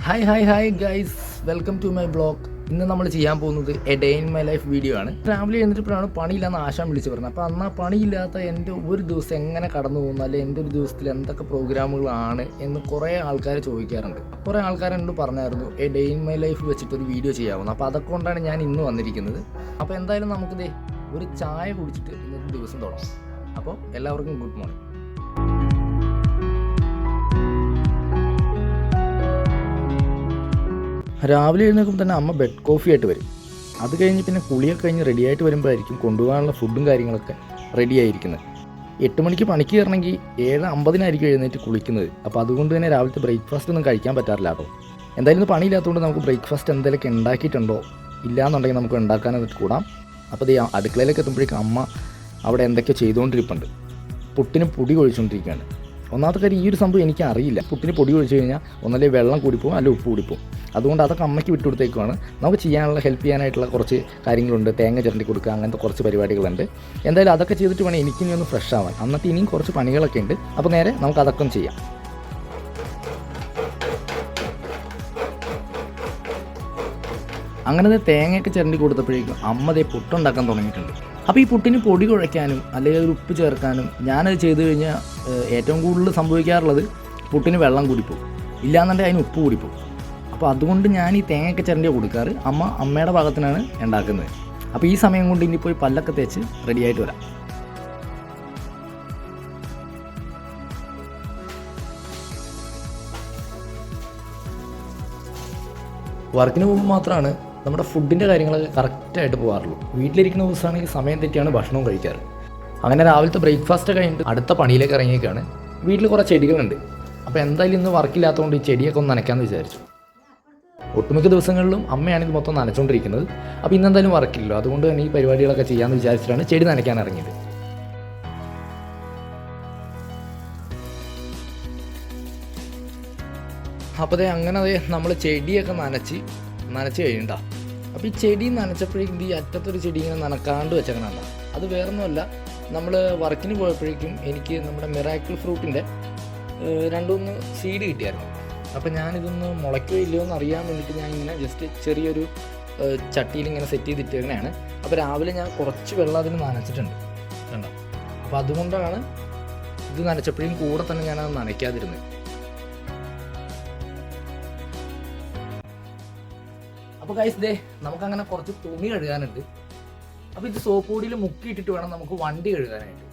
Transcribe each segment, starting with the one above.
Hi guys, welcome to my blog. ഇന്ന് നമ്മൾ ചെയ്യാൻ പോകുന്നത് a day in my life video ആണ്. രാവിലെ എഴുന്നേറ്റപ്പോഴാണ് പണിയില്ലാന്ന് ആശാൻ വിളിച്ച് പറഞ്ഞത്. അപ്പോൾ അന്ന് ആ പണിയില്ലാത്ത എൻ്റെ ഒരു ദിവസം എങ്ങനെ കടന്നു പോകുന്നു, അല്ലെങ്കിൽ എൻ്റെ ഒരു ദിവസത്തിൽ എന്തൊക്കെ പ്രോഗ്രാമുകളാണ് എന്ന് കുറേ ആൾക്കാർ ചോദിക്കാറുണ്ട്. കുറേ ആൾക്കാരെന്നോട് പറഞ്ഞായിരുന്നു a day in my life വെച്ചിട്ടൊരു വീഡിയോ ചെയ്യാവുന്നത്. അപ്പോൾ അതൊക്കെ കൊണ്ടാണ് ഞാൻ ഇന്ന് വന്നിരിക്കുന്നത്. അപ്പോൾ എന്തായാലും നമുക്കിതേ ഒരു ചായ കുടിച്ചിട്ട് ഇന്നത്തെ ദിവസം തുടങ്ങാം. അപ്പോൾ എല്ലാവർക്കും ഗുഡ് മോർണിംഗ്. രാവിലെ എഴുന്നേൽക്കുമ്പോൾ തന്നെ അമ്മ ബെഡ് കോഫി ആയിട്ട് വരും. അത് കഴിഞ്ഞ് പിന്നെ കുളിയൊക്കെ കഴിഞ്ഞ് റെഡിയായിട്ട് വരുമ്പോഴായിരിക്കും കൊണ്ടുപോകാനുള്ള ഫുഡും കാര്യങ്ങളൊക്കെ റെഡി ആയിരിക്കുന്നത്. 8 മണിക്ക് പണിക്ക് കയറണമെങ്കിൽ 7:50 എഴുന്നേറ്റ് കുളിക്കുന്നത്. അപ്പോൾ അതുകൊണ്ട് തന്നെ രാവിലത്തെ ബ്രേക്ക്ഫാസ്റ്റ് ഒന്നും കഴിക്കാൻ പറ്റാറില്ല. അപ്പോൾ എന്തായാലും പണിയില്ലാത്തതുകൊണ്ട് നമുക്ക് ബ്രേക്ക്ഫാസ്റ്റ് എന്തെങ്കിലുമൊക്കെ ഉണ്ടാക്കിയിട്ടുണ്ടോ ഇല്ലയെന്നുണ്ടെങ്കിൽ നമുക്ക് ഉണ്ടാക്കാനായിട്ട് കൂടാം. അപ്പോൾ ഈ അടുക്കളയിലേക്ക് എത്തുമ്പോഴേക്കും അമ്മ അവിടെ എന്തൊക്കെയോ ചെയ്തുകൊണ്ടിരിപ്പുണ്ട്. പുട്ടിന് പൊടി കൊഴിച്ചുകൊണ്ടിരിക്കുകയാണ്. ഒന്നാമത്തെ കാര്യം, ഈ ഒരു സംഭവം എനിക്ക് അറിയില്ല. പുട്ടിന് പൊടി ഒഴിച്ച് കഴിഞ്ഞാൽ ഒന്നല്ലേ വെള്ളം കൂടിപ്പോവും, അല്ല ഉപ്പ് കൂടിപ്പോവും. അതുകൊണ്ട് അതൊക്കെ അമ്മയ്ക്ക് വിട്ടുകൊടുത്തേക്കുവാണ്. നമുക്ക് ചെയ്യാനുള്ള ഹെൽപ്പ് ചെയ്യാനായിട്ടുള്ള കുറച്ച് കാര്യങ്ങളുണ്ട്. തേങ്ങ ചിരണ്ടി കൊടുക്കുക, അങ്ങനത്തെ കുറച്ച് പരിപാടികളുണ്ട്. എന്തായാലും അതൊക്കെ ചെയ്തിട്ട് വേണം എനിക്കിനി ഒന്ന് ഫ്രഷ് ആവാൻ. അന്നത്തെ ഇനിയും കുറച്ച് പണികളൊക്കെ ഉണ്ട്. അപ്പോൾ നേരെ നമുക്ക് അതൊക്കെ ചെയ്യാം. അങ്ങനെ തേങ്ങയൊക്കെ ചിരണ്ടി കൊടുത്തപ്പോഴേക്കും അമ്മ പുട്ടുണ്ടാക്കാൻ തുടങ്ങിയിട്ടുണ്ട്. അപ്പോൾ ഈ പുട്ടിന് പൊടി കുഴയ്ക്കാനും അല്ലെങ്കിൽ ഒരു ഉപ്പ് ചേർക്കാനും ഞാനത് ചെയ്ത് കഴിഞ്ഞാൽ ഏറ്റവും കൂടുതൽ സംഭവിക്കാറുള്ളത് പുട്ടിന് വെള്ളം കൂടിപ്പോവും, ഇല്ലാന്നുണ്ടെങ്കിൽ അതിന് ഉപ്പ് കൂടിപ്പോവും. അപ്പോൾ അതുകൊണ്ട് ഞാൻ ഈ തേങ്ങയൊക്കെ ചിരണ്ടിയ കൊടുക്കാറ്. അമ്മയുടെ ഭാഗത്തിനാണ് ഉണ്ടാക്കുന്നത്. അപ്പോൾ ഈ സമയം കൊണ്ട് ഇനി പോയി പല്ലൊക്കെ തേച്ച് റെഡിയായിട്ട് വരാം. വർക്കിന് പോകുമ്പോൾ മാത്രമാണ് നമ്മുടെ ഫുഡിൻ്റെ കാര്യങ്ങളൊക്കെ കറക്റ്റായിട്ട് പോകാറുള്ളൂ. വീട്ടിലിരിക്കുന്ന ദിവസമാണെങ്കിൽ സമയം തെറ്റിയാണ് ഭക്ഷണവും കഴിക്കാറ്. അങ്ങനെ രാവിലത്തെ ബ്രേക്ക്ഫാസ്റ്റ് കഴിഞ്ഞിട്ട് അടുത്ത പണിയിലേക്ക് ഇറങ്ങിയേക്കാണ്. വീട്ടിൽ കുറേ ചെടികളുണ്ട്. അപ്പോൾ എന്തായാലും ഇന്ന് വർക്കില്ലാത്തതുകൊണ്ട് ഈ ചെടിയൊക്കെ ഒന്ന് നനയ്ക്കാമെന്ന് വിചാരിച്ചു. ഒട്ടുമിക്ക ദിവസങ്ങളിലും അമ്മയാണ് ഇത് മൊത്തം നനച്ചുകൊണ്ടിരിക്കുന്നത്. അപ്പോൾ ഇന്നെന്തായാലും വർക്കില്ലല്ലോ, അതുകൊണ്ട് തന്നെ ഈ പരിപാടികളൊക്കെ ചെയ്യാമെന്ന് വിചാരിച്ചിട്ടാണ് ചെടി നനയ്ക്കാൻ ഇറങ്ങിയത്. അപ്പോൾ അങ്ങനെ നമ്മൾ ചെടിയൊക്കെ നനച്ച് കഴിഞ്ഞിട്ടാ. അപ്പോൾ ഈ ചെടി നനച്ചപ്പോഴേക്കും ഈ അറ്റത്തൊരു ചെടി ഇങ്ങനെ നനക്കാണ്ട് വെച്ചേക്കണ. അത് വേറൊന്നുമല്ല, നമ്മൾ വർക്കിന് പോയപ്പോഴേക്കും എനിക്ക് നമ്മുടെ മിറാക്കിൾ ഫ്രൂട്ടിൻ്റെ 2-3 സീഡ് കിട്ടിയായിരുന്നു. അപ്പോൾ ഞാനിതൊന്ന് മുളയ്ക്കോ ഇല്ലയോ എന്ന് അറിയാൻ വേണ്ടിയിട്ട് ഞാൻ ഇങ്ങനെ ജസ്റ്റ് ചെറിയൊരു ചട്ടിയിൽ ഇങ്ങനെ സെറ്റ് ചെയ്തിട്ടേക്കണയാണ്. അപ്പോൾ രാവിലെ ഞാൻ കുറച്ച് വെള്ളം അതിന് നനച്ചിട്ടുണ്ട് കണ്ടോ. അപ്പോൾ അതുകൊണ്ടാണ് ഇത് നനച്ചപ്പോഴും കൂടെ തന്നെ ഞാനത് നനയ്ക്കാതിരുന്നത്. അപ്പോൾ ഗൈസ് നമുക്കങ്ങനെ കുറച്ച് തുണി കഴുകാനുണ്ട്. അപ്പോൾ ഇത് സോപ്പ് പൊടിയിൽ മുക്കിയിട്ടിട്ട് വേണം നമുക്ക് വണ്ടി കഴുകാനായിട്ട്.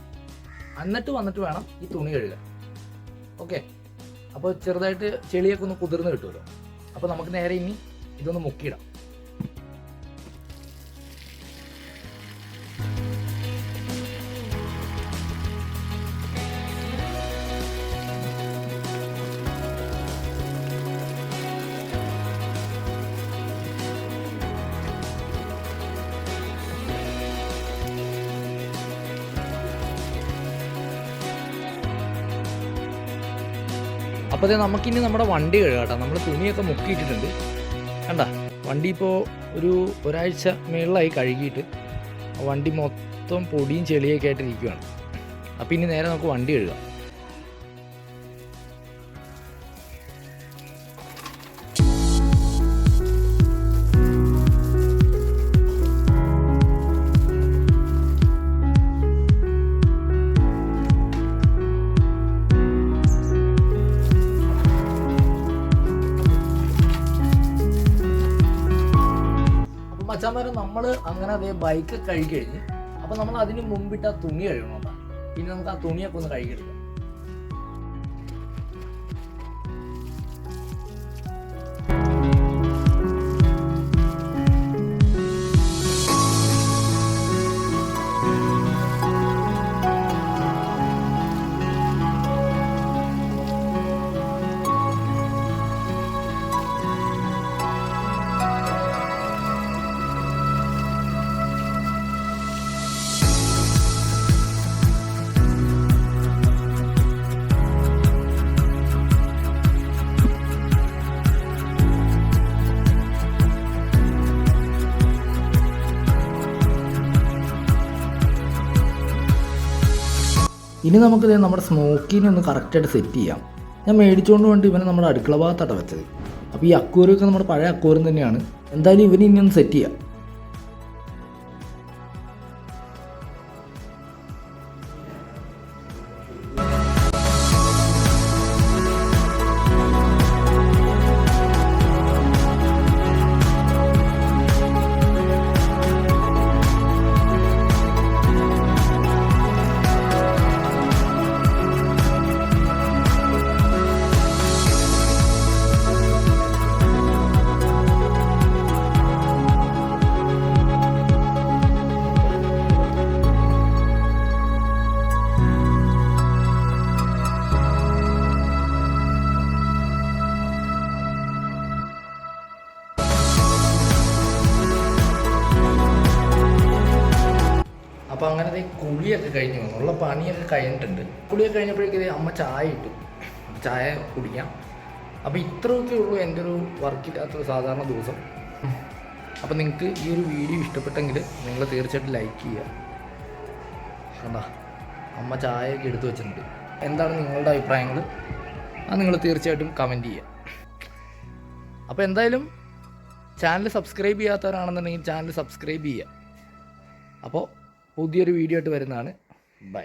എന്നിട്ട് വന്നിട്ട് വേണം ഈ തുണി കഴുകാൻ. ഓക്കെ, അപ്പോൾ ചെറുതായിട്ട് ചെളിയൊക്കെ ഒന്ന് കുതിർന്ന് കിട്ടുമല്ലോ. അപ്പോൾ നമുക്ക് നേരെ ഇനി ഇതൊന്ന് മുക്കിയിടാം. അപ്പോൾ നമുക്കിനി നമ്മുടെ വണ്ടി കഴുകാം കേട്ടോ. നമ്മൾ തുണിയൊക്കെ മുക്കിയിട്ടിട്ടുണ്ട് കണ്ട. വണ്ടി ഇപ്പോൾ ഒരാഴ്ച മേളിലായി കഴുകിയിട്ട്. വണ്ടി മൊത്തം പൊടിയും ചെളിയൊക്കെ ആയിട്ടിരിക്കുകയാണ്. അപ്പോൾ ഇനി നേരെ നമുക്ക് വണ്ടി കഴുകാം. മച്ചാന്മാരെ, നമ്മൾ അങ്ങനെ ബൈക്ക് കഴുകി കഴിഞ്ഞ് അപ്പോൾ നമ്മൾ അതിന് മുമ്പിട്ട് ആ തുണി കഴുകണം. പിന്നെ നമുക്ക് ആ തുണിയൊക്കെ ഒന്ന് കഴുകിയെടുക്കാം. ഇനി നമുക്കിത് നമ്മുടെ സ്മോക്കിനെ ഒന്ന് കറക്റ്റായിട്ട് സെറ്റ് ചെയ്യാം. ഞാൻ മേടിച്ചുകൊണ്ട് വേണ്ടി ഇവനെ നമ്മുടെ അടുക്കള ഭാഗത്താണ് വെച്ചത്. അപ്പോൾ ഈ അക്വേറിയമൊക്കെ നമ്മുടെ പഴയ അക്വേറിയം തന്നെയാണ്. എന്തായാലും ഇവന് ഇനി ഒന്ന് സെറ്റ് ചെയ്യാം. അപ്പോൾ അങ്ങനത്തെ കുളിയൊക്കെ കഴിഞ്ഞു വന്നു, ഉള്ള പണിയൊക്കെ കഴിഞ്ഞിട്ടുണ്ട്. കുളിയൊക്കെ കഴിഞ്ഞപ്പോഴേക്കും അമ്മ ചായ ഇട്ടു, ചായ കുടിക്കാം. അപ്പോൾ ഇത്രയൊക്കെ ഉള്ളൂ എൻ്റെ ഒരു വർക്കില്ലാത്തൊരു സാധാരണ ദിവസം. അപ്പോൾ നിങ്ങൾക്ക് ഈ ഒരു വീഡിയോ ഇഷ്ടപ്പെട്ടെങ്കിൽ നിങ്ങൾ തീർച്ചയായിട്ടും ലൈക്ക് ചെയ്യുക. കണ്ടാ അമ്മ ചായയൊക്കെ എടുത്തു വെച്ചിട്ടുണ്ട്. എന്താണ് നിങ്ങളുടെ അഭിപ്രായങ്ങൾ, അത് നിങ്ങൾ തീർച്ചയായിട്ടും കമൻറ്റ് ചെയ്യുക. അപ്പോൾ എന്തായാലും ചാനൽ സബ്സ്ക്രൈബ് ചെയ്യാത്തവരാണെന്നുണ്ടെങ്കിൽ ചാനൽ സബ്സ്ക്രൈബ് ചെയ്യുക. അപ്പോൾ പുതിയൊരു വീഡിയോ ആയിട്ട് വരുന്നതാണ്. ബൈ.